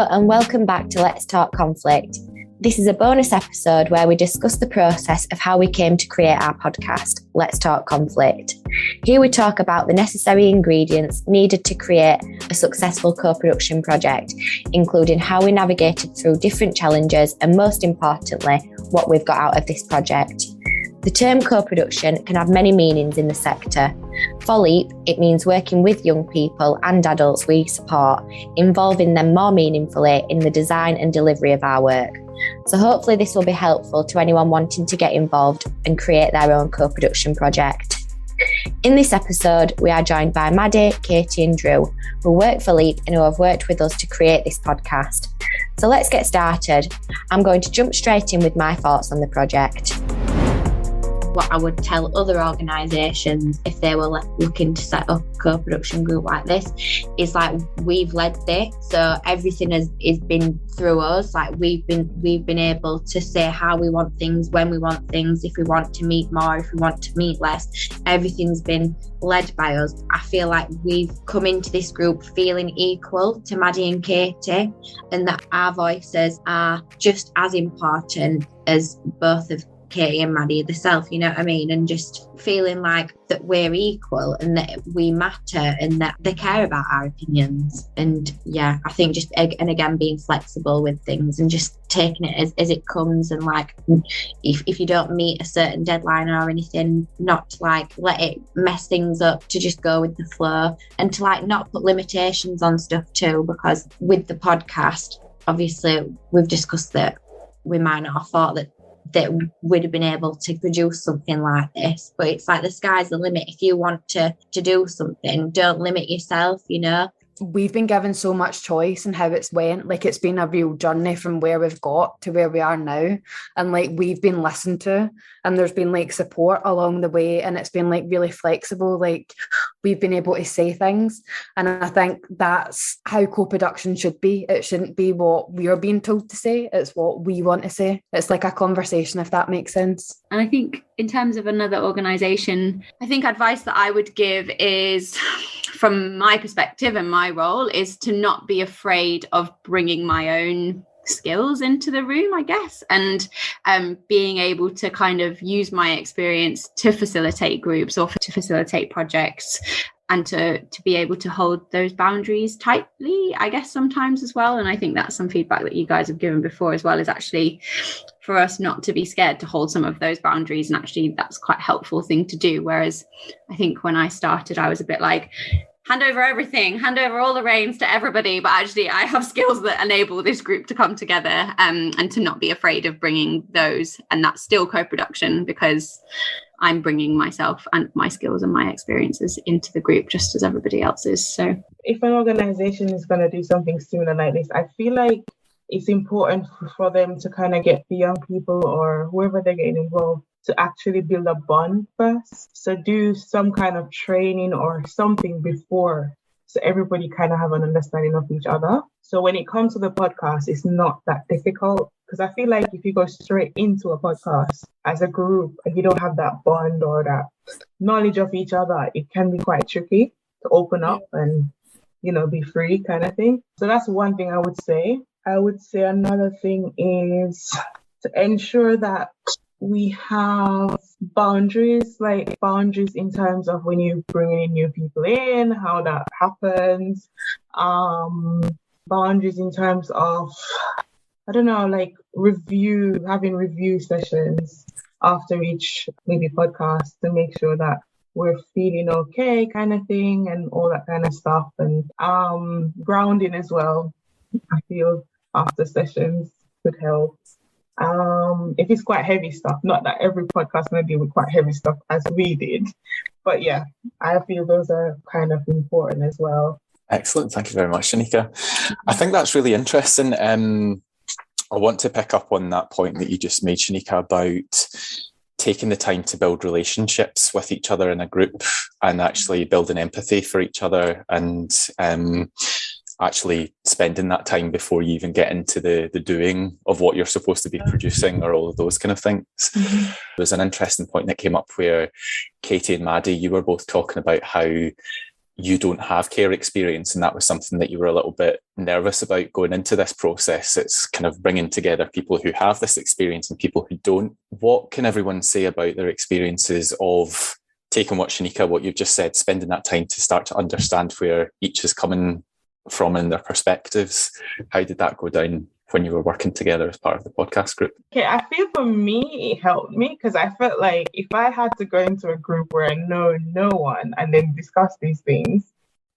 Hello and welcome back to Let's Talk Conflict. This is a bonus episode where we discuss the process of how we came to create our podcast, Let's Talk Conflict. Here we talk about the necessary ingredients needed to create a successful co-production project, including how we navigated through different challenges and most importantly, what we've got out of this project. The term co-production can have many meanings in the sector. For LEAP, it means working with young people and adults we support, involving them more meaningfully in the design and delivery of our work. So hopefully this will be helpful to anyone wanting to get involved and create their own co-production project. In this episode, we are joined by Maddie, Katie and Drew, who work for LEAP and who have worked with us to create this podcast. So let's get started. I'm going to jump straight in with my thoughts on the project. What I would tell other organisations if they were looking to set up a co-production group like this is like, we've led this, so everything is been through us. Like we've been able to say how we want things, when we want things, if we want to meet more, if we want to meet less. Everything's been led by us. I feel like we've come into this group feeling equal to Maddie and Katie, and that our voices are just as important as both of Katie and Maddie themselves, you know what I mean? And just feeling like that we're equal and that we matter and that they care about our opinions. And yeah, I think just, and again, being flexible with things and just taking it as it comes, and like, if you don't meet a certain deadline or anything, not to like let it mess things up, to just go with the flow and to like not put limitations on stuff too, because with the podcast, obviously we've discussed that we might not have thought that we'd have been able to produce something like this, but it's like the sky's the limit. If you want to do something, don't limit yourself, you know. We've been given so much choice in how it's went. Like, it's been a real journey from where we've got to where we are now, and like we've been listened to, and there's been like support along the way, and it's been like really flexible. Like, we've been able to say things, and I think that's how co-production should be. It shouldn't be what we are being told to say, it's what we want to say. It's like a conversation, if that makes sense. And I think in terms of another organisation, I think advice that I would give is, from my perspective and my role, is to not be afraid of bringing my own skills into the room, I guess, and being able to kind of use my experience to facilitate groups or to facilitate projects, and to be able to hold those boundaries tightly, I guess, sometimes as well. And I think that's some feedback that you guys have given before as well, is actually for us not to be scared to hold some of those boundaries. And actually that's quite a helpful thing to do. Whereas I think when I started, I was a bit like, hand over everything, hand over all the reins to everybody. But actually I have skills that enable this group to come together, and to not be afraid of bringing those. And that's still co-production, because I'm bringing myself and my skills and my experiences into the group just as everybody else is. So if an organization is going to do something similar like this, I feel like it's important for them to kind of get the young people or whoever they're getting involved to actually build a bond first. So do some kind of training or something before, so everybody kind of have an understanding of each other. So when it comes to the podcast, it's not that difficult, because I feel like if you go straight into a podcast as a group and you don't have that bond or that knowledge of each other, it can be quite tricky to open up and, you know, be free kind of thing. So that's one thing I would say. I would say another thing is to ensure that we have boundaries in terms of when you bring in new people in, how that happens. Boundaries in terms of, I don't know, like having review sessions after each maybe podcast to make sure that we're feeling okay kind of thing, and all that kind of stuff. And grounding as well, I feel after sessions could help. If it's quite heavy stuff, not that every podcast may deal with quite heavy stuff as we did, but yeah, I feel those are kind of important as well. Excellent. Thank you very much, Shanika. I think that's really interesting. I want to pick up on that point that you just made, Shanika, about taking the time to build relationships with each other in a group and actually building empathy for each other, and actually spending that time before you even get into the doing of what you're supposed to be producing, or all of those kind of things. Mm-hmm. There's an interesting point that came up where Katie and Maddie, you were both talking about how you don't have care experience, and that was something that you were a little bit nervous about going into this process. It's kind of bringing together people who have this experience and people who don't. What can everyone say about their experiences of taking what you've just said, spending that time to start to understand where each is coming from and their perspectives? How did that go down when you were working together as part of the podcast group? Okay, I feel for me, it helped me because I felt like if I had to go into a group where I know no one and then discuss these things,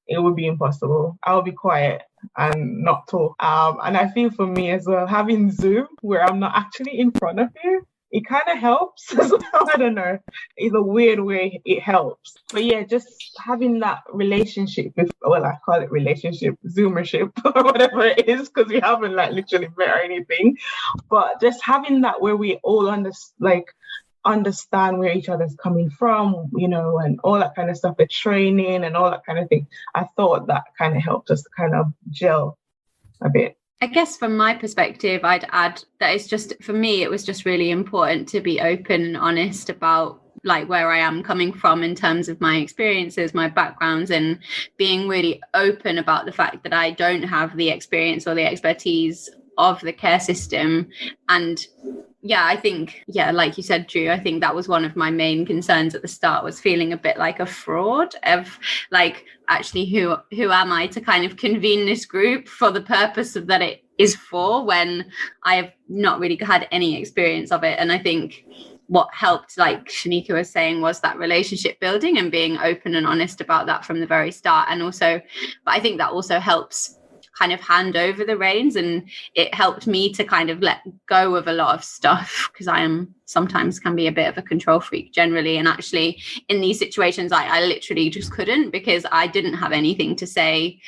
it would be impossible. I would be quiet and not talk. And I feel for me as well, having Zoom where I'm not actually in front of you, it kind of helps. I don't know. In a weird way, it helps. But yeah, just having that relationship with, well, I call it relationship, Zoomership, or whatever it is, because we haven't like literally met or anything. But just having that where we all understand where each other's coming from, you know, and all that kind of stuff, the training and all that kind of thing. I thought that kind of helped us to kind of gel a bit. I guess from my perspective, I'd add that it's just, for me, it was just really important to be open and honest about like where I am coming from in terms of my experiences, my backgrounds, and being really open about the fact that I don't have the experience or the expertise of the care system. And yeah, I think, like you said, Drew, I think that was one of my main concerns at the start, was feeling a bit like a fraud of like, actually, who am I to kind of convene this group for the purpose of that it is for, when I have not really had any experience of it. And I think what helped, like Shanika was saying, was that relationship building and being open and honest about that from the very start. And also, but I think that also helps kind of hand over the reins, and it helped me to kind of let go of a lot of stuff, because I am sometimes can be a bit of a control freak generally, and actually in these situations I literally just couldn't, because I didn't have anything to say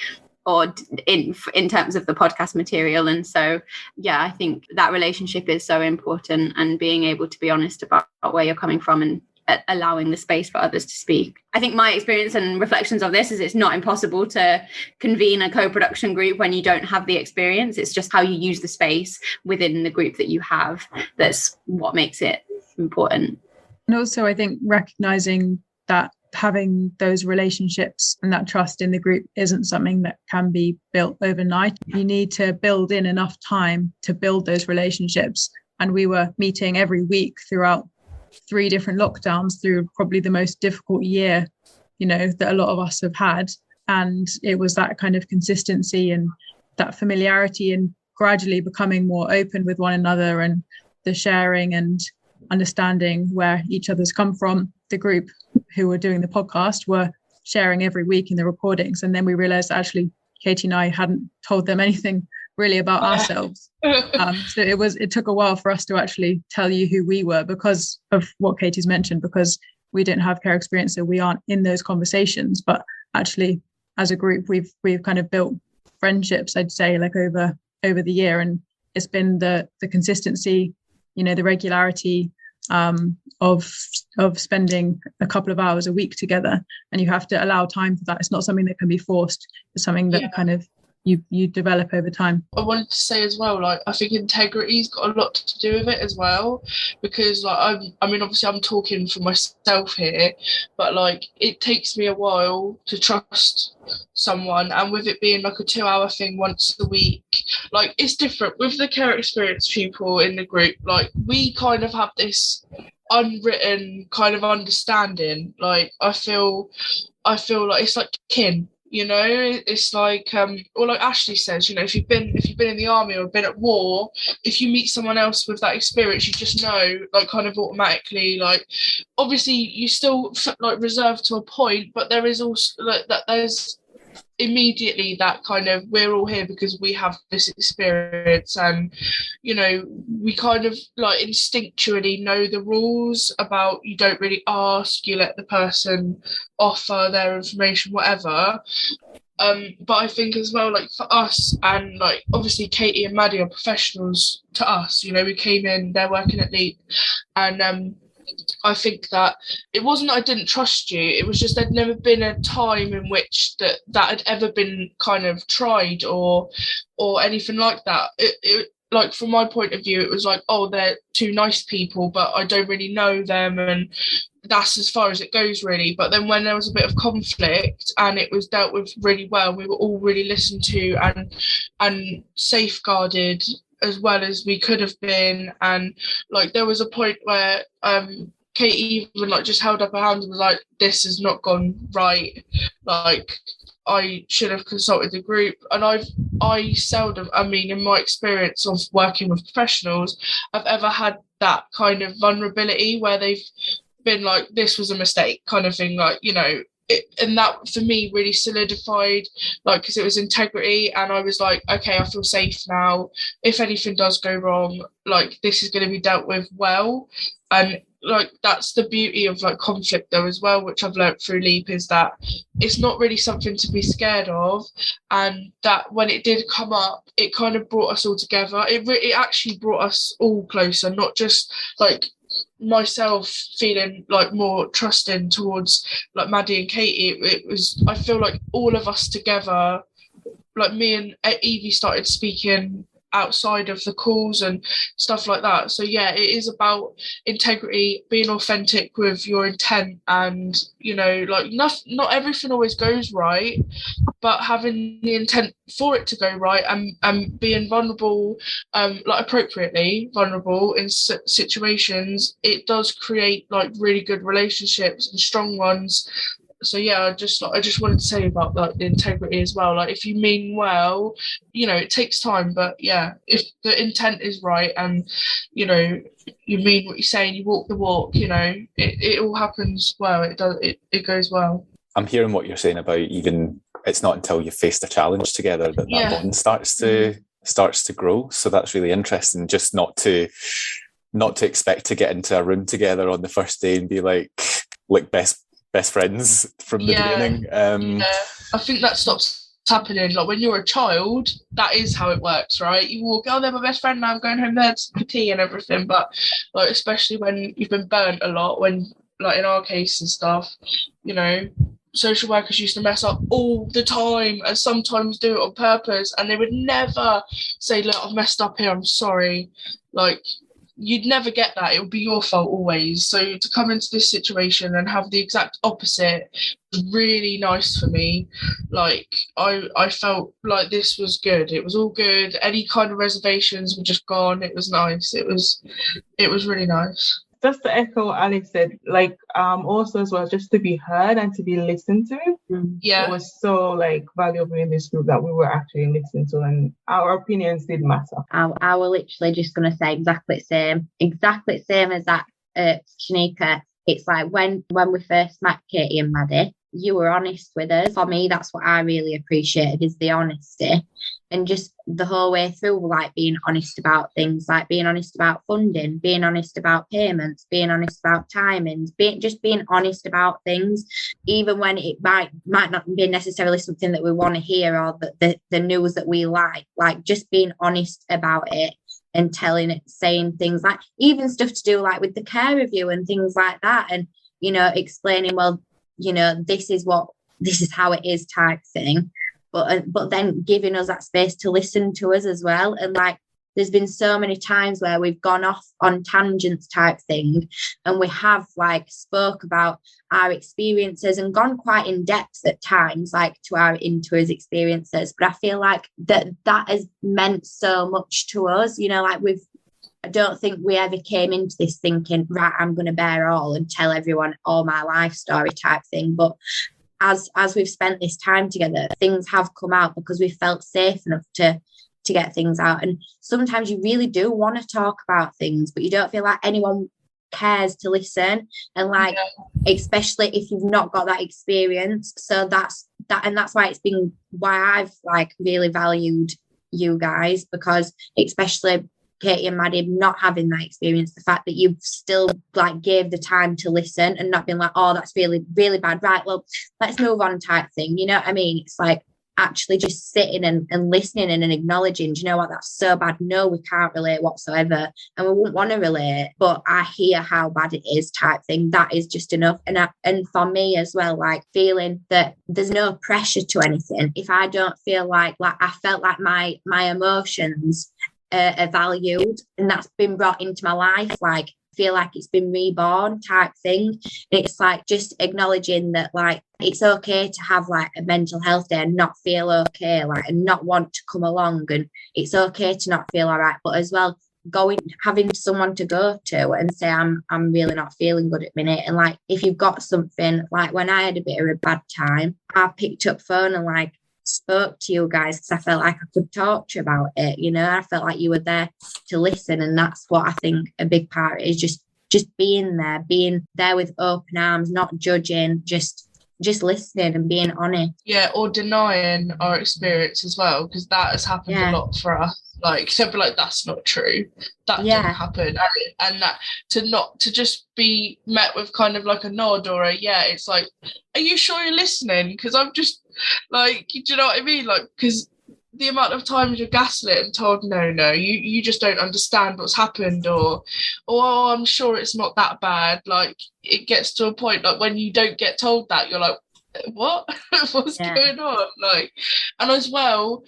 or in terms of the podcast material. And so yeah, I think that relationship is so important, and being able to be honest about where you're coming from and allowing the space for others to speak. I think my experience and reflections of this is it's not impossible to convene a co-production group when you don't have the experience. It's just how you use the space within the group that you have that's what makes it important. And also I think recognizing that having those relationships and that trust in the group isn't something that can be built overnight. You need to build in enough time to build those relationships. And we were meeting every week throughout 3 different lockdowns, through probably the most difficult year, you know, that a lot of us have had. And it was that kind of consistency and that familiarity and gradually becoming more open with one another, and the sharing and understanding where each other's come from. The group who were doing the podcast were sharing every week in the recordings. And then we realized actually Katie and I hadn't told them anything really about ourselves. So it took a while for us to actually tell you who we were, because of what Katie's mentioned, because we didn't have care experience, so we aren't in those conversations. But actually, as a group, we've kind of built friendships, I'd say, like over the year, and it's been the consistency, you know, the regularity of spending a couple of hours a week together, and you have to allow time for that. It's not something that can be forced. It's something that kind of you develop over time. I wanted to say as well, like, I think integrity's got a lot to do with it as well, because like I mean obviously I'm talking for myself here, but like it takes me a while to trust someone, and with it being like a 2-hour thing once a week, like it's different with the care experience people in the group. Like we kind of have this unwritten kind of understanding. Like I feel like it's like kin. You know, it's like, or like Ashley says, you know, if you've been in the army or been at war, if you meet someone else with that experience, you just know, like, kind of automatically, like, obviously you still like reserved to a point, but there is also like that there's immediately that kind of, we're all here because we have this experience, and you know, we kind of like instinctually know the rules about, you don't really ask, you let the person offer their information, whatever. But I think as well, like for us, and like obviously Katie and Maddie are professionals to us, you know, we came in, they're working at Leap, and I think that it wasn't that I didn't trust you, it was just there'd never been a time in which that had ever been kind of tried or anything like that. like from my point of view, it was like, oh, they're two nice people, but I don't really know them, and that's as far as it goes, really. But then when there was a bit of conflict and it was dealt with really well, we were all really listened to and safeguarded as well as we could have been. And like there was a point where Katie even like just held up her hand and was like, this has not gone right, like I should have consulted the group. And I seldom, I mean, in my experience of working with professionals, I've ever had that kind of vulnerability where they've been like, this was a mistake kind of thing, like, you know. And that for me really solidified, like, because it was integrity, and I was like, okay, I feel safe now. If anything does go wrong, like, this is going to be dealt with well. And like that's the beauty of like conflict though as well, which I've learned through LEAP, is that it's not really something to be scared of, and that when it did come up, it kind of brought us all together. It actually brought us all closer, not just like myself feeling like more trusting towards like Maddie and Katie. It was, I feel like all of us together, like me and Evie started speaking outside of the calls and stuff like that. So yeah, it is about integrity, being authentic with your intent, and you know, like not everything always goes right, but having the intent for it to go right, and being vulnerable, like appropriately vulnerable in situations, it does create like really good relationships and strong ones. So yeah, I just wanted to say about like the integrity as well. Like if you mean well, you know, it takes time, but yeah, if the intent is right and you know you mean what you say and you walk the walk, you know, it all happens well. It goes well. I'm hearing what you're saying about even it's not until you faced a challenge together that bond starts to grow. So that's really interesting. Just not to expect to get into a room together on the first day and be like best friends from the beginning. I think that stops happening. Like when you're a child, that is how it works, right? You walk, oh, they're my best friend now, I'm going home there for tea and everything. But like especially when you've been burnt a lot, when like in our case and stuff, you know, social workers used to mess up all the time and sometimes do it on purpose, and they would never say, look, I've messed up here, I'm sorry. Like you'd never get that. It would be your fault always. So to come into this situation and have the exact opposite was really nice for me. Like I felt like this was good. It was all good. Any kind of reservations were just gone. It was nice. It was really nice. Just to echo what Alex said, like also as well, just to be heard and to be listened to. Yeah, it was so like valuable in this group that we were actually listening to, and our opinions did matter. I was literally just going to say exactly the same as that, Shanika. It's like when we first met Katie and Maddie, you were honest with us. For me, that's what I really appreciated, is the honesty. And just the whole way through, like being honest about things, like being honest about funding, being honest about payments, being honest about timings, being honest about things, even when it might not be necessarily something that we want to hear or the news that we like just being honest about it and saying things like even stuff to do like with the care review and things like that, and you know, explaining, well, you know, this is how it is type thing. But then giving us that space to listen to us as well. And like there's been so many times where we've gone off on tangents type thing, and we have like spoke about our experiences and gone quite in depth at times, like into his experiences. But I feel like that has meant so much to us, you know, like I don't think we ever came into this thinking, right, I'm going to bear all and tell everyone all my life story type thing. But as we've spent this time together, things have come out because we felt safe enough to get things out. And sometimes you really do want to talk about things, but you don't feel like anyone cares to listen. And like, especially if you've not got that experience. So that's why I've like really valued you guys, because especially Katie and Maddie not having that experience, the fact that you've still like gave the time to listen and not being like, oh, that's really, really bad. Right, well, let's move on type thing. You know what I mean? It's like actually just sitting and listening and acknowledging, do you know what, that's so bad. No, we can't relate whatsoever. And we wouldn't want to relate, but I hear how bad it is type thing. That is just enough. And for me as well, like feeling that there's no pressure to anything. If I don't feel like I felt like my emotions are valued, and that's been brought into my life. Like, I feel like it's been reborn type thing. It's like just acknowledging that, like, it's okay to have like a mental health day and not feel okay, like, and not want to come along, and it's okay to not feel all right, but as well having someone to go to and say, I'm really not feeling good at the minute. And like, if you've got something, like when I had a bit of a bad time, I picked up phone and like spoke to you guys because I felt like I could talk to you about it, you know. I felt like you were there to listen, and that's what I think a big part is, just being there with open arms, not judging, just listening and being honest. Yeah, or denying our experience as well, because that has happened a lot for us. Like, so be like, that's not true, that didn't happen, and that to just be met with kind of like a nod or a it's like, are you sure you're listening? Because I'm just like, do you know what I mean? Like, because the amount of times you're gaslit and told no, you just don't understand what's happened, or oh, I'm sure it's not that bad. Like, it gets to a point like when you don't get told that, you're like, what? What's going on? Like, and as well,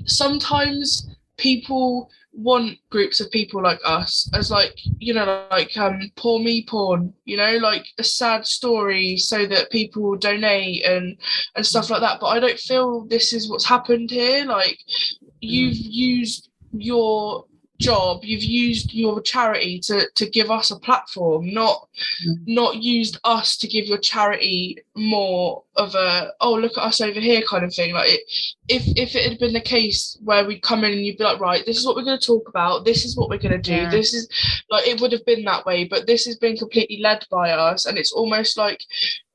sometimes people want groups of people like us as, like, you know, like poor me porn, you know, like a sad story so that people will donate and stuff like that. But I don't feel this is what's happened here. Like, you've used your job, you've used your charity to give us a platform, not used us to give your charity more of a, oh, look at us over here kind of thing. Like, if it had been the case where we'd come in and you'd be like, right, this is what we're going to talk about, this is what we're going to do, this is like, it would have been that way. But this has been completely led by us, and it's almost like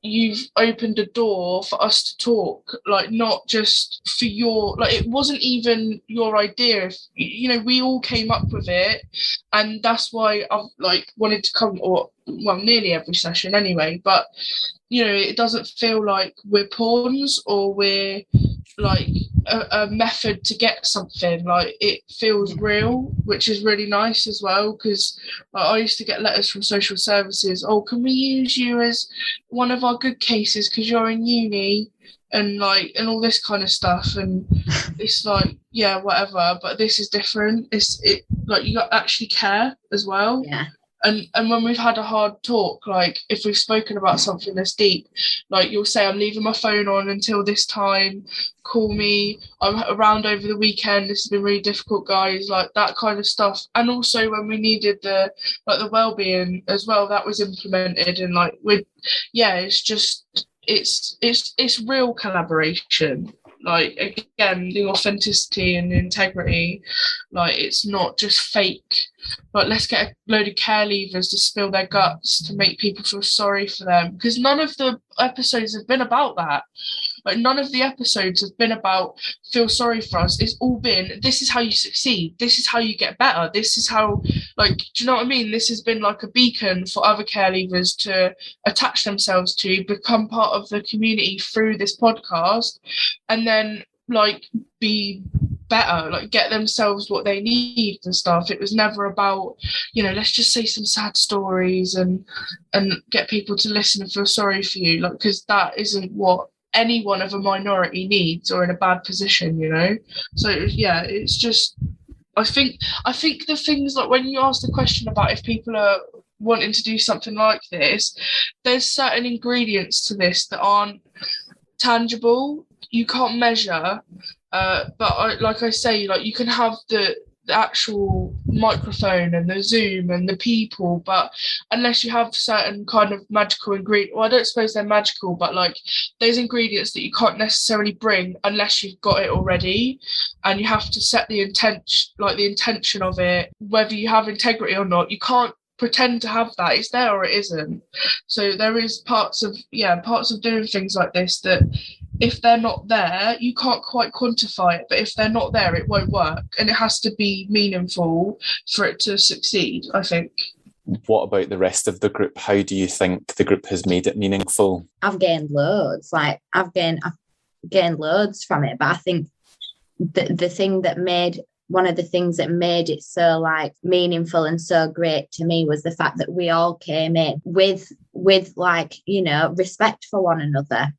you've opened a door for us to talk, like, not just for your, like, it wasn't even your idea, you know, we all came up with it, and that's why I've like wanted to come, or well, nearly every session anyway. But you know, it doesn't feel like we're pawns or we're like a method to get something. Like, it feels real, which is really nice as well, because I used to get letters from social services, oh, can we use you as one of our good cases because you're in uni, and like, and all this kind of stuff. And it's like, yeah, whatever, but this is different. It like, you actually care as well. And when we've had a hard talk, like if we've spoken about something that's deep, like you'll say, I'm leaving my phone on until this time, call me, I'm around over the weekend, this has been really difficult, guys, like that kind of stuff. And also when we needed the well-being as well, that was implemented. And like, it's just, it's real collaboration. Like, again, the authenticity and the integrity, like, it's not just fake. Like, let's get a load of care leavers to spill their guts to make people feel sorry for them, because none of the episodes have been about that. Like, none of the episodes have been about feel sorry for us. It's all been, this is how you succeed, this is how you get better, this is how, like, do you know what I mean? This has been like a beacon for other care leavers to attach themselves to, become part of the community through this podcast, and then like be better, like get themselves what they need and stuff. It was never about, you know, let's just say some sad stories and get people to listen and feel sorry for you, like, because that isn't what anyone of a minority needs or in a bad position, you know. So yeah, it's just, I think the things, like when you ask the question about if people are wanting to do something like this, there's certain ingredients to this that aren't tangible, you can't measure, but like I say, like, you can have the actual microphone and the Zoom and the people, but unless you have certain kind of magical ingredient, well, I don't suppose they're magical, but like, there's ingredients that you can't necessarily bring unless you've got it already, and you have to set the intention of it, whether you have integrity or not. You can't pretend to have that. It's there or it isn't. So there is parts of doing things like this that if they're not there, you can't quite quantify it, but if they're not there, it won't work, and it has to be meaningful for it to succeed, I think. What about the rest of the group? How do you think the group has made it meaningful? I've gained loads. Like, I've gained loads from it, but I think one of the things that made it so like meaningful and so great to me was the fact that we all came in with like, you know, respect for one another.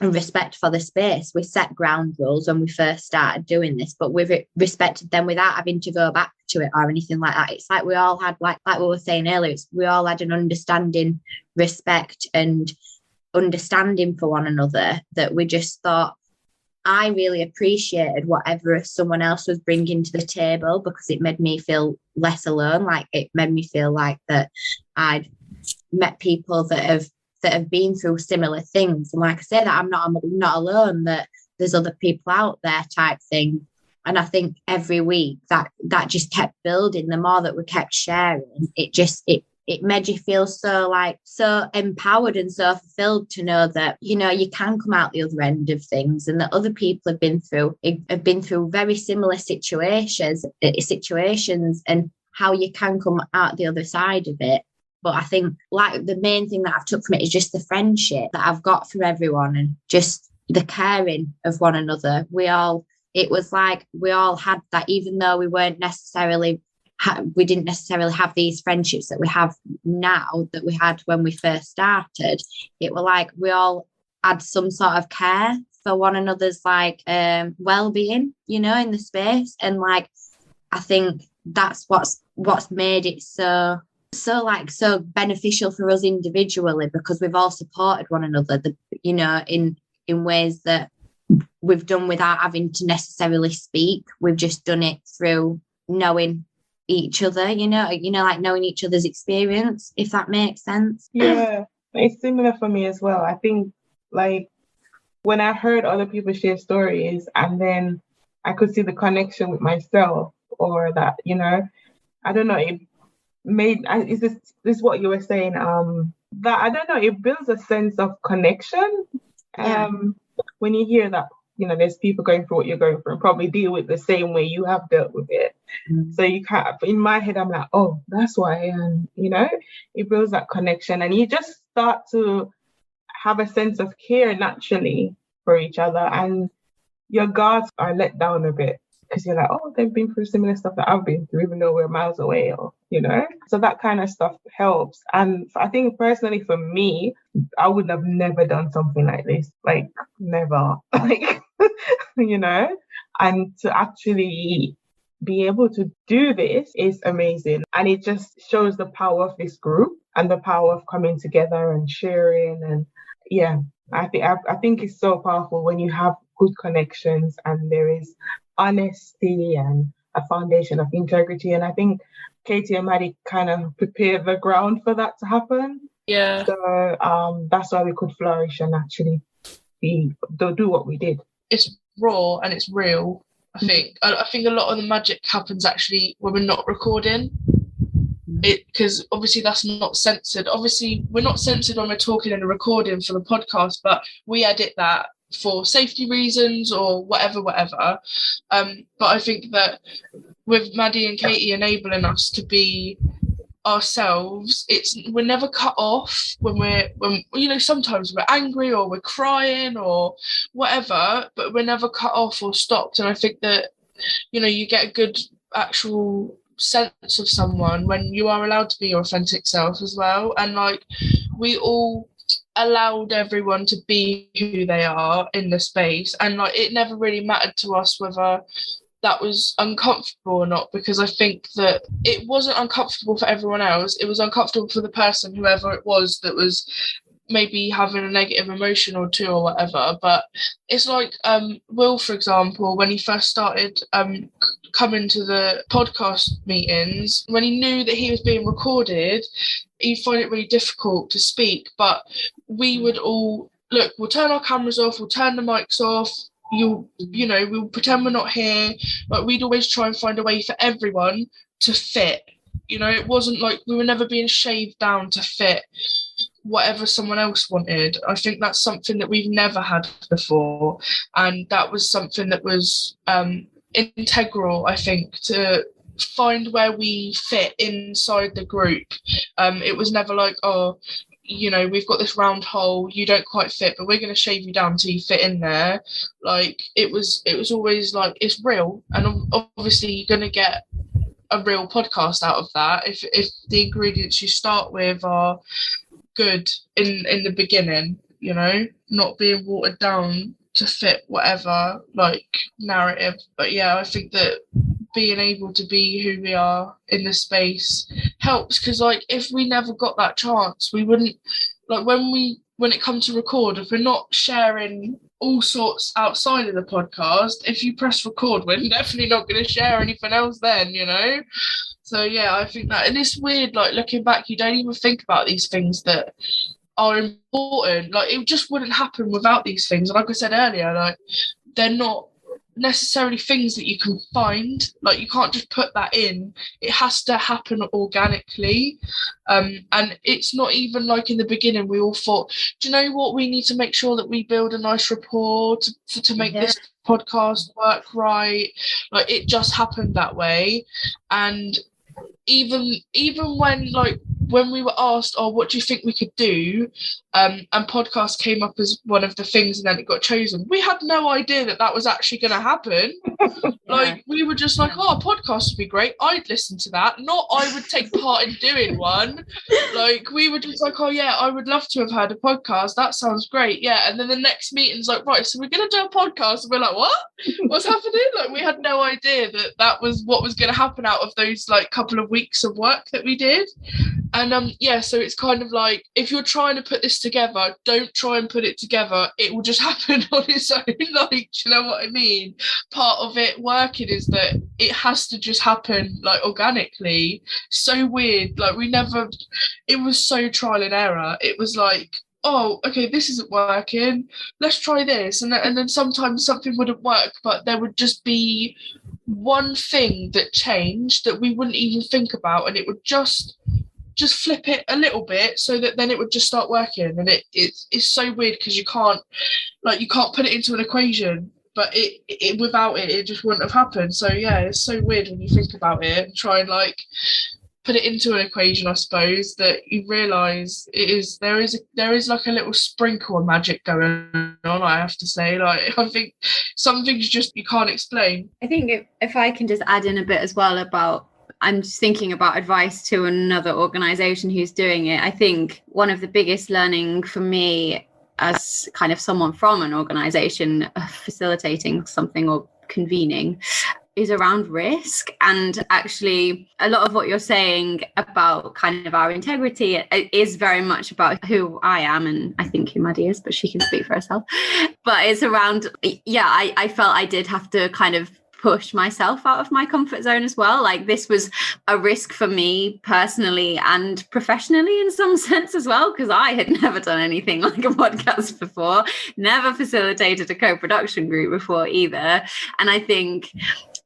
and respect for the space. We set ground rules when we first started doing this, but we've respected them without having to go back to it or anything like that. It's like we all had, like we were saying earlier, we all had an understanding, respect and understanding for one another, that we just thought, I really appreciated whatever someone else was bringing to the table, because it made me feel less alone. Like, it made me feel like that I'd met people that have been through similar things, and like I say, that I'm not alone, that there's other people out there, type thing. And I think every week that just kept building. The more that we kept sharing, it made you feel so empowered and so fulfilled to know that, you know, you can come out the other end of things, and that other people have been through very similar situations, and how you can come out the other side of it. But I think, like, the main thing that I've took from it is just the friendship that I've got from everyone, and just the caring of one another. It was like we all had that, even though we didn't necessarily have these friendships that we have now, that we had when we first started. It was like we all had some sort of care for one another's well-being, you know, in the space. And like, I think that's what's made it so beneficial for us individually, because we've all supported one another, you know, in ways that we've done without having to necessarily speak. We've just done it through knowing each other, you know, like knowing each other's experience, if that makes sense. Yeah, it's similar for me as well. I think, like, when I heard other people share stories, and then I could see the connection with myself, or that, you know, I don't know, it made, is this what you were saying, that, I don't know, it builds a sense of connection. When you hear that, you know, there's people going through what you're going through and probably deal with the same way you have dealt with it. So you can't, in my head, I'm like, oh, that's why I am, you know. It builds that connection, and you just start to have a sense of care naturally for each other, and your guards are let down a bit, because you're like, oh, they've been through similar stuff that I've been through, even though we're miles away, or, you know. So that kind of stuff helps. And I think personally for me, I would have never done something like this, like never, like, you know. And to actually be able to do this is amazing. And it just shows the power of this group and the power of coming together and sharing. And yeah, I think it's so powerful when you have good connections and there is honesty and a foundation of integrity. And I think Katie and Maddie kind of prepared the ground for that to happen. Yeah. So that's why we could flourish and actually do what we did. It's raw and it's real. I think a lot of the magic happens actually when we're not recording it, because obviously that's not censored. Obviously we're not censored when we're talking and recording for the podcast, but we edit that for safety reasons or whatever. But I think that with Maddie and Katie enabling us to be ourselves, we're never cut off when you know, sometimes we're angry or we're crying or whatever, but we're never cut off or stopped. And I think that, you know, you get a good actual sense of someone when you are allowed to be your authentic self as well. And like, we all allowed everyone to be who they are in the space, and like, it never really mattered to us whether that was uncomfortable or not, because I think that it wasn't uncomfortable for everyone else. It was uncomfortable for the person, whoever it was, that was maybe having a negative emotion or two or whatever. But it's like Will, for example, when he first started coming to the podcast meetings, when he knew that he was being recorded, he'd find it really difficult to speak. But we would all, look, we'll turn our cameras off, we'll turn the mics off, you know, we'll pretend we're not here. Like, we'd always try and find a way for everyone to fit. You know, it wasn't like we were never being shaved down to fit whatever someone else wanted. I think that's something that we've never had before, and that was something that was integral, I think, to find where we fit inside the group. It was never like, oh, you know, we've got this round hole, you don't quite fit, but we're going to shave you down until you fit in there. Like, it was always like, it's real, and obviously you're going to get a real podcast out of that if the ingredients you start with are good in the beginning. you know, not being watered down to fit whatever like narrative. But yeah, I think that being able to be who we are in the space helps, because like if we never got that chance, we wouldn't, like when it comes to record, if we're not sharing all sorts outside of the podcast, if you press record, we're definitely not going to share anything else then, you know. So yeah, I think that, and it's weird, like looking back, you don't even think about these things that are important. Like it just wouldn't happen without these things. And like I said earlier, like they're not necessarily things that you can find. Like you can't just put that in. It has to happen organically. And it's not even like in the beginning we all thought, do you know what, we need to make sure that we build a nice rapport to make this podcast work right. Like it just happened that way. And even when we were asked, oh, what do you think we could do, and podcast came up as one of the things, and then it got chosen, we had no idea that was actually going to happen. Like we were just like, oh, a podcast would be great, I'd listen to that, not I would take part in doing one. Like we were just like, oh yeah, I would love to have had a podcast, that sounds great, yeah. And then the next meeting's like, right, so we're going to do a podcast, and we're like, what's happening? Like we had no idea that was what was going to happen out of those like couple of weeks of work that we did. And so it's kind of like, if you're trying to put this together, don't try and put it together, it will just happen on its own. Like, do you know what I mean? Part of it working is that it has to just happen like organically. So weird, like it was so trial and error. It was like, oh, okay, this isn't working, let's try this, and then sometimes something wouldn't work, but there would just be one thing that changed that we wouldn't even think about, and it would just flip it a little bit so that then it would just start working. And it's so weird because you can't put it into an equation, but it without it just wouldn't have happened. So yeah, it's so weird when you think about it and try and like put it into an equation, I suppose, that you realise there is like a little sprinkle of magic going on, I have to say. Like I think some things just you can't explain. I think if I can just add in a bit as well about, I'm just thinking about advice to another organisation who's doing it. I think one of the biggest learning for me as kind of someone from an organisation facilitating something or convening is around risk. And actually a lot of what you're saying about kind of our integrity is very much about who I am, and I think who Maddie is, but she can speak for herself. But it's around, I felt I did have to kind of push myself out of my comfort zone as well. Like this was a risk for me personally and professionally in some sense as well, because I had never done anything like a podcast before, never facilitated a co-production group before either. And I think,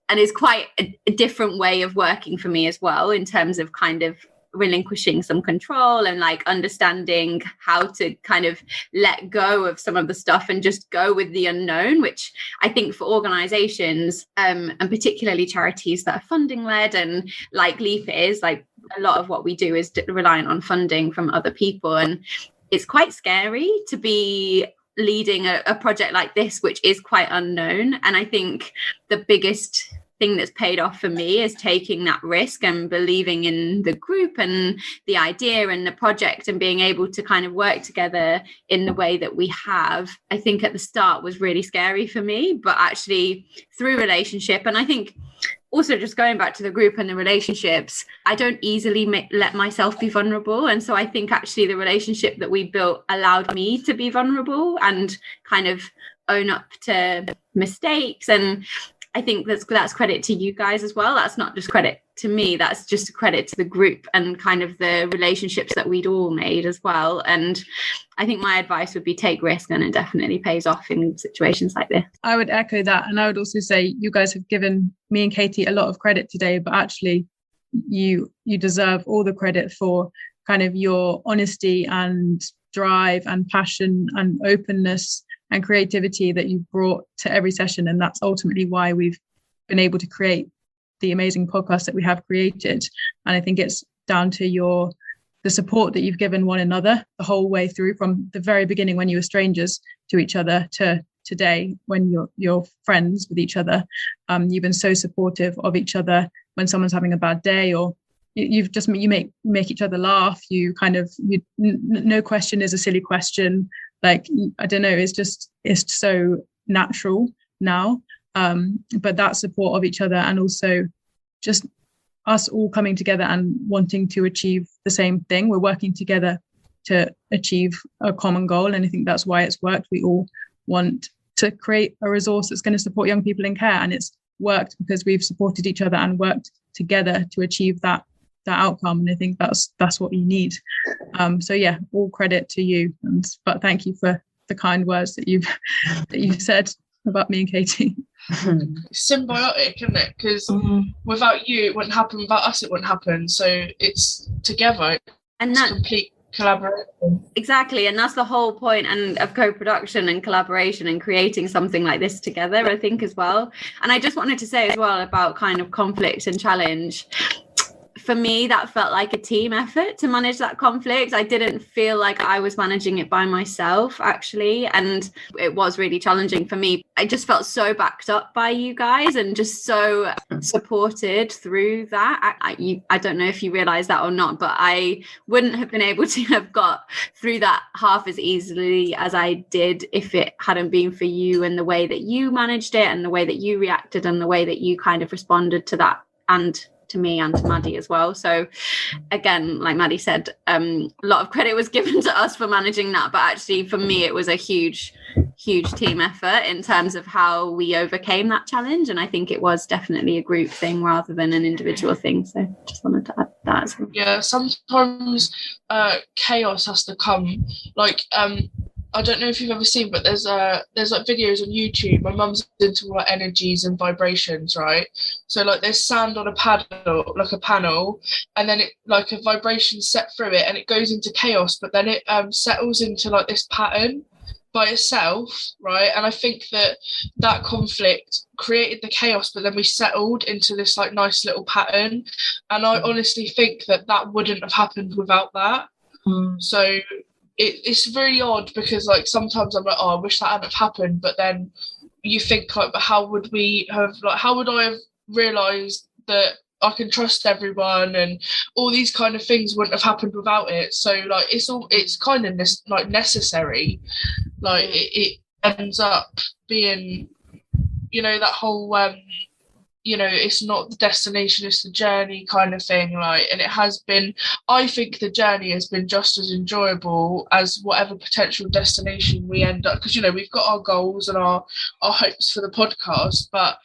and it's quite a different way of working for me as well, in terms of kind of relinquishing some control and like understanding how to kind of let go of some of the stuff and just go with the unknown, which I think for organizations and particularly charities that are funding led, and like Leaf is, like a lot of what we do is reliant on funding from other people, and it's quite scary to be leading a project like this, which is quite unknown. And I think the biggest thing that's paid off for me is taking that risk and believing in the group and the idea and the project, and being able to kind of work together in the way that we have. I think at the start was really scary for me, but actually through relationship, and I think also just going back to the group and the relationships, I don't easily let myself be vulnerable. And so I think actually the relationship that we built allowed me to be vulnerable and kind of own up to mistakes. And I think that's credit to you guys as well. That's not just credit to me, that's just a credit to the group and kind of the relationships that we'd all made as well. And I think my advice would be take risk, and it definitely pays off in situations like this. I would echo that. And I would also say you guys have given me and Katie a lot of credit today, but actually you deserve all the credit for kind of your honesty and drive and passion and openness and creativity that you brought to every session. And that's ultimately why we've been able to create the amazing podcast that we have created. And I think it's down to the support that you've given one another the whole way through, from the very beginning when you were strangers to each other to today when you're friends with each other. You've been so supportive of each other when someone's having a bad day or you make each other laugh. No question is a silly question. Like, I don't know, it's so natural now. But that support of each other, and also just us all coming together and wanting to achieve the same thing. We're working together to achieve a common goal, and I think that's why it's worked. We all want to create a resource that's going to support young people in care, and it's worked because we've supported each other and worked together to achieve that outcome. And I think that's what you need. So yeah, all credit to you, but thank you for the kind words that you've said about me and Katie. It's symbiotic, isn't it? Because without you it wouldn't happen, without us it wouldn't happen. So it's together, and that's complete collaboration. Exactly, and that's the whole point of co-production and collaboration and creating something like this together, I think, as well. And I just wanted to say as well about kind of conflict and challenge. For me, that felt like a team effort to manage that conflict. I didn't feel like I was managing it by myself, actually. And it was really challenging for me. I just felt so backed up by you guys and just so supported through that. I don't know if you realize that or not, but I wouldn't have been able to have got through that half as easily as I did if it hadn't been for you and the way that you managed it and the way that you reacted and the way that you kind of responded to that, and to me and to Maddie as well. So again, like Maddie said, a lot of credit was given to us for managing that, but actually for me it was a huge team effort in terms of how we overcame that challenge, and I think it was definitely a group thing rather than an individual thing. So just wanted to add that as well. Yeah, sometimes chaos has to come, like I don't know if you've ever seen, but there's like videos on YouTube. My mum's into like energies and vibrations, right? So like there's sand on a panel, and then it like a vibration set through it, and it goes into chaos, but then it settles into like this pattern by itself, right? And I think that conflict created the chaos, but then we settled into this like nice little pattern. And I honestly think that wouldn't have happened without that. So it's really odd, because like sometimes I'm like, oh, I wish that hadn't have happened, but then you think like, but how would I have realised that I can trust everyone, and all these kind of things wouldn't have happened without it. So like it's kind of like necessary. Like it ends up being, that whole it's not the destination, it's the journey kind of thing. Like, and it has been, I think the journey has been just as enjoyable as whatever potential destination we end up, because we've got our goals and our hopes for the podcast, but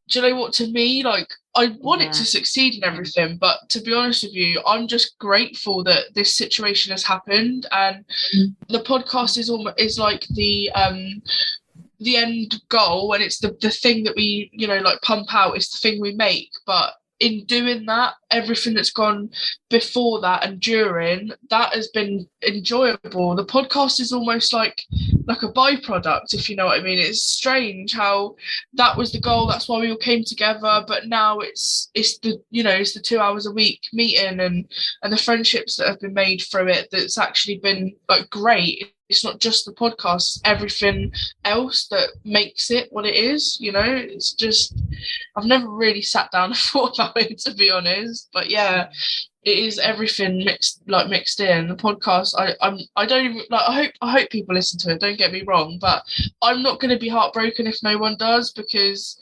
do you know what, to me, like, I want it to succeed and everything, but to be honest with you, I'm just grateful that this situation has happened, and the podcast is like the end goal, and it's the thing that we like pump out, it's the thing we make. But in doing that, everything that's gone before that and during that has been enjoyable. The podcast is almost like a byproduct, if you know what I mean. It's strange how that was the goal, that's why we all came together, but now it's the it's the 2 hours a week meeting and the friendships that have been made through it that's actually been like great. It's not just the podcast, it's everything else that makes it what it is. It's just, I've never really sat down and thought about it, to be honest. But yeah, it is everything mixed in. The podcast, I don't even like. I hope people listen to it. Don't get me wrong, but I'm not going to be heartbroken if no one does, because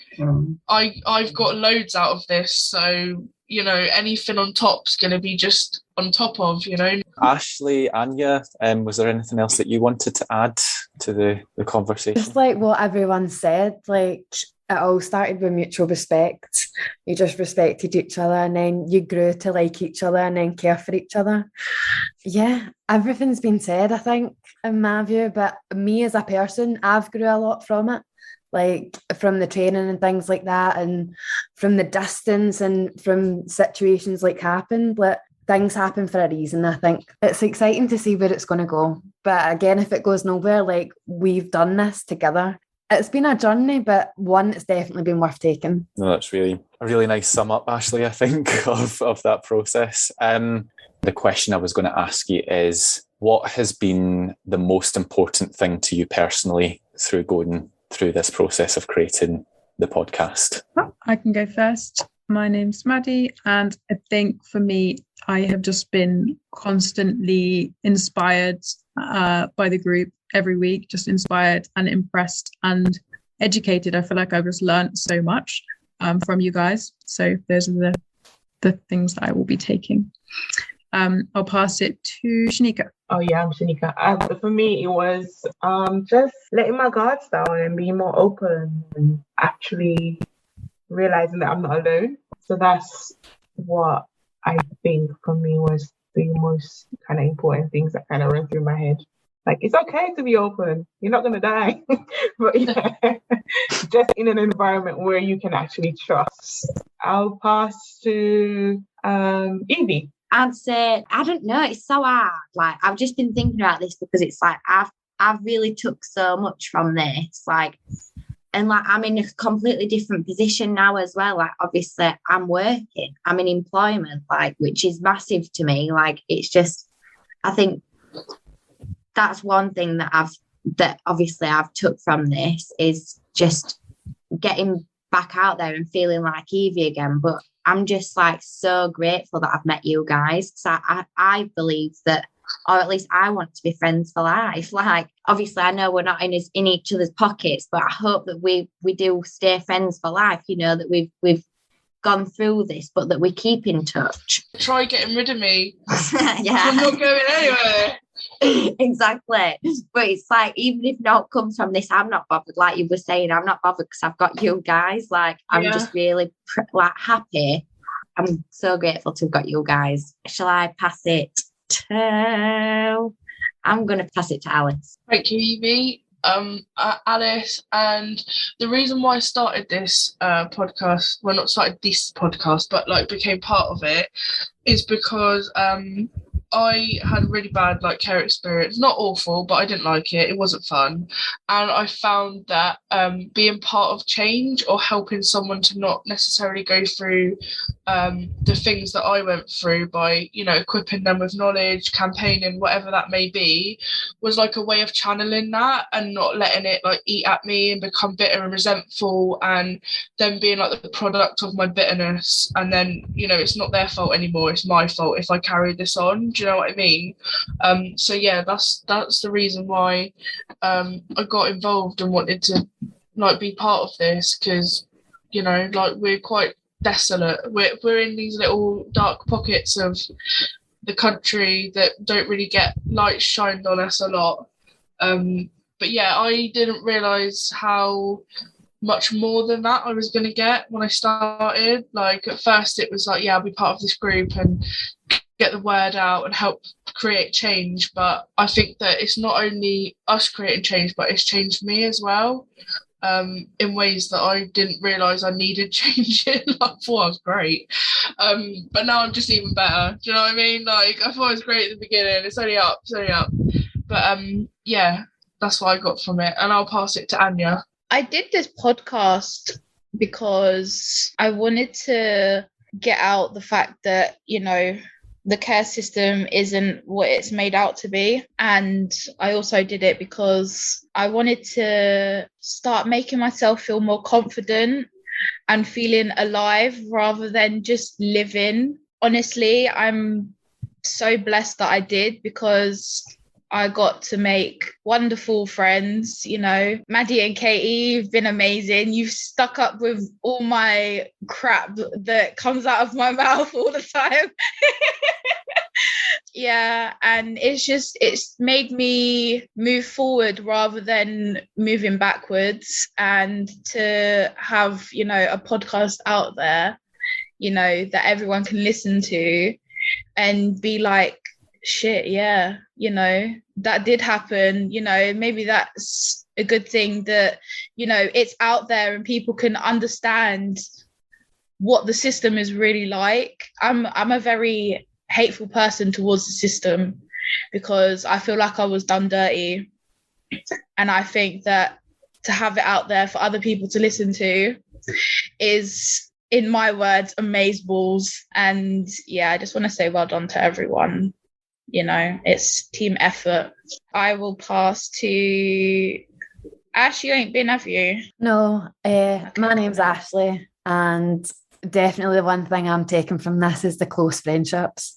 I've got loads out of this. So anything on top's going to be just on top of. Ashley, Anya, was there anything else that you wanted to add to the conversation? Just like what everyone said, like, it all started with mutual respect. You just respected each other, and then you grew to like each other and then care for each other. Yeah, everything's been said, I think, in my view, but me as a person, I've grew a lot from it. Like from the training and things like that, and from the distance and from situations like happened. But things happen for a reason. I think it's exciting to see where it's going to go. But again, if it goes nowhere, like, we've done this together. It's been a journey, but one that's definitely been worth taking. No, that's really a really nice sum up, Ashley, I think, of that process. The question I was going to ask you is, what has been the most important thing to you personally through going through this process of creating the podcast? I can go first. My name's Maddie, and I think for me, I have just been constantly inspired by the group every week, just inspired and impressed and educated. I feel like I've just learned so much from you guys. So those are the things that I will be taking. I'll pass it to Shanika. Oh yeah, I'm Shanika. For me, it was just letting my guards down and being more open and actually realizing that I'm not alone. So that's what I think for me was the most kind of important things that kind of ran through my head. Like, it's okay to be open. You're not going to die. But yeah, just in an environment where you can actually trust. I'll pass to Evie. I'd say, I don't know, it's so hard. Like, I've just been thinking about this because it's like, I've really took so much from this. Like, and like, I'm in a completely different position now as well. Like, obviously I'm working, I'm in employment, like, which is massive to me. Like, it's just, I think that's one thing that I've took from this is just getting back out there and feeling like Evie again. But I'm just like so grateful that I've met you guys. So I believe that, or at least I want to be friends for life. Like, obviously I know we're not in each other's pockets, but I hope that we do stay friends for life, you know, that we've gone through this, but that we keep in touch. Try getting rid of me. Yeah. I'm not going anywhere. Exactly. But it's like, even if naught comes from this, I'm not bothered. Like you were saying, I'm not bothered because I've got you guys. Like, I'm just really happy. I'm so grateful to have got you guys. Shall I pass it to... I'm going to pass it to Alice. Thank you, Evie. Alice, and the reason why I started this podcast, well, not started this podcast, but like became part of it, is because I had a really bad like care experience. Not awful, but I didn't like it. It wasn't fun. And I found that being part of change or helping someone to not necessarily go through the things that I went through by, you know, equipping them with knowledge, campaigning, whatever that may be, was like a way of channeling that and not letting it like eat at me and become bitter and resentful and then being like the product of my bitterness. And then, you know, it's not their fault anymore. It's my fault if I carry this on. Do you know what I mean? So yeah, that's the reason why I got involved and wanted to like be part of this, because, you know, like we're quite desolate. We're in these little dark pockets of the country that don't really get light shined on us a lot. But yeah, I didn't realise how much more than that I was going to get when I started. Like, at first it was like, yeah, I'll be part of this group and get the word out and help create change. But I think that it's not only us creating change, but it's changed me as well, in ways that I didn't realise I needed change in. I thought I was great, but now I'm just even better. Do you know what I mean? Like, I thought I was great at the beginning. It's only up. But yeah, that's what I got from it. And I'll pass it to Anya. I did this podcast because I wanted to get out the fact that, you know, the care system isn't what it's made out to be. And I also did it because I wanted to start making myself feel more confident and feeling alive rather than just living. Honestly, I'm so blessed that I did, because I got to make wonderful friends. You know, Maddie and Katie, you've been amazing. You've stuck up with all my crap that comes out of my mouth all the time. Yeah, and it's made me move forward rather than moving backwards. And to have, you know, a podcast out there, you know, that everyone can listen to and be like, shit, yeah, you know, that did happen. You know, maybe that's a good thing that, you know, it's out there and people can understand what the system is really like. I'm a very hateful person towards the system because I feel like I was done dirty, and I think that to have it out there for other people to listen to is, in my words, amazeballs. And yeah, I just want to say well done to everyone. You know, it's team effort. I will pass to Ash. You ain't been, have you? No, my name's Ashley, and definitely the one thing I'm taking from this is the close friendships.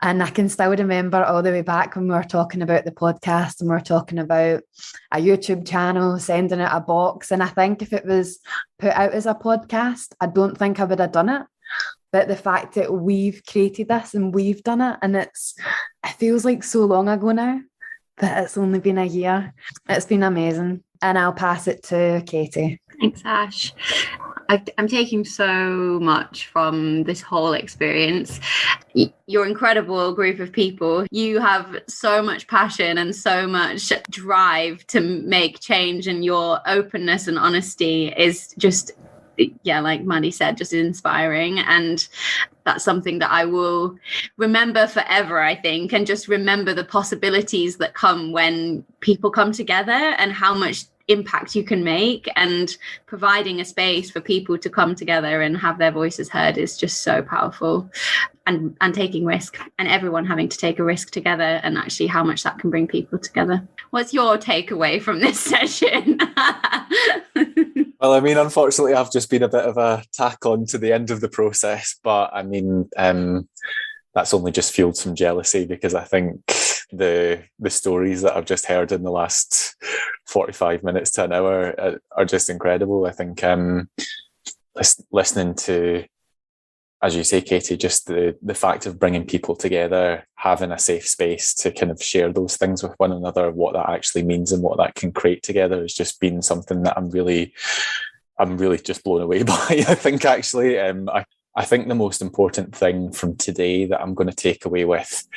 And I can still remember all the way back when we were talking about the podcast and we were talking about a YouTube channel, sending out a box. And I think if it was put out as a podcast, I don't think I would have done it. But the fact that we've created this and we've done it, and it feels like so long ago now, but it's only been a year. It's been amazing. And I'll pass it to Katie. Thanks, Ash. I'm taking so much from this whole experience. You're an incredible group of people. You have so much passion and so much drive to make change, and your openness and honesty is just, yeah, like Maddie said, just inspiring. And that's something that I will remember forever, I think, and just remember the possibilities that come when people come together and how much impact you can make, and providing a space for people to come together and have their voices heard is just so powerful. And taking risk, and everyone having to take a risk together, and actually how much that can bring people together. What's your takeaway from this session? Well, I mean, unfortunately, I've just been a bit of a tack on to the end of the process, but I mean, that's only just fueled some jealousy, because I think the stories that I've just heard in the last 45 minutes to an hour are just incredible. I think listening to, as you say, Katie, just the fact of bringing people together, having a safe space to kind of share those things with one another, what that actually means and what that can create together, has just been something that I'm really just blown away by. I think actually, I think the most important thing from today that I'm going to take away with,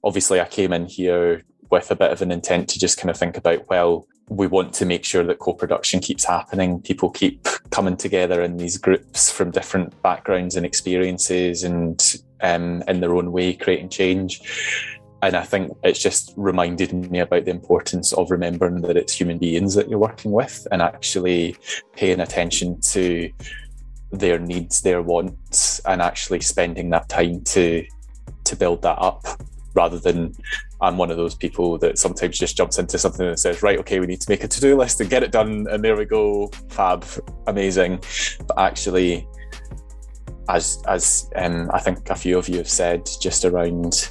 obviously I came in here with a bit of an intent to just kind of think about, well, we want to make sure that co-production keeps happening. People keep coming together in these groups from different backgrounds and experiences, and in their own way creating change. And I think it's just reminded me about the importance of remembering that it's human beings that you're working with, and actually paying attention to their needs, their wants, and actually spending that time to build that up, rather than I'm one of those people that sometimes just jumps into something and says, right, okay, we need to make a to-do list and get it done, and there we go, fab, amazing. But actually, as I think a few of you have said, just around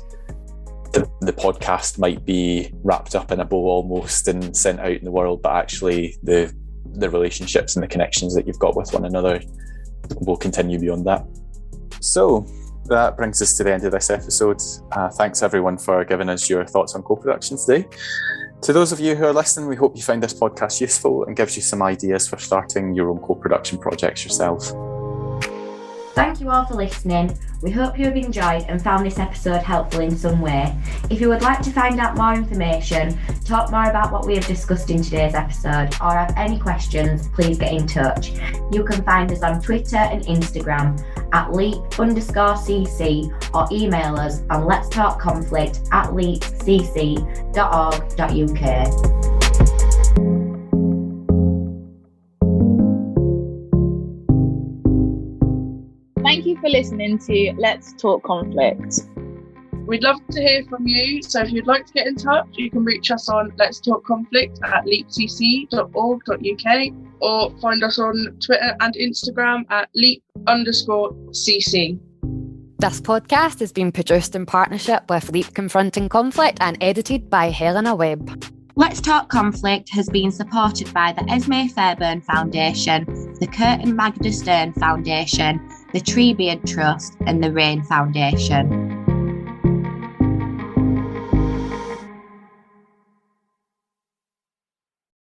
the podcast might be wrapped up in a bow almost and sent out in the world, but actually the relationships and the connections that you've got with one another will continue beyond that. So that brings us to the end of this episode. Thanks everyone for giving us your thoughts on co-production today. To those of you who are listening, we hope you find this podcast useful and gives you some ideas for starting your own co-production projects yourself. Thank you all for listening. We hope you have enjoyed and found this episode helpful in some way. If you would like to find out more information, talk more about what we have discussed in today's episode, or have any questions, please get in touch. You can find us on Twitter and Instagram at leap_cc, or email us on letstalkconflict@leapcc.org.uk. Thank you for listening to Let's Talk Conflict. We'd love to hear from you, so if you'd like to get in touch, you can reach us on letstalkconflict@leapcc.org.uk, or find us on Twitter and Instagram at leap_cc. This podcast has been produced in partnership with Leap Confronting Conflict and edited by Helena Webb. Let's Talk Conflict has been supported by the Esme Fairbairn Foundation, the Kurt and Magda Stern Foundation, the Treebeard Trust, and the Rain Foundation.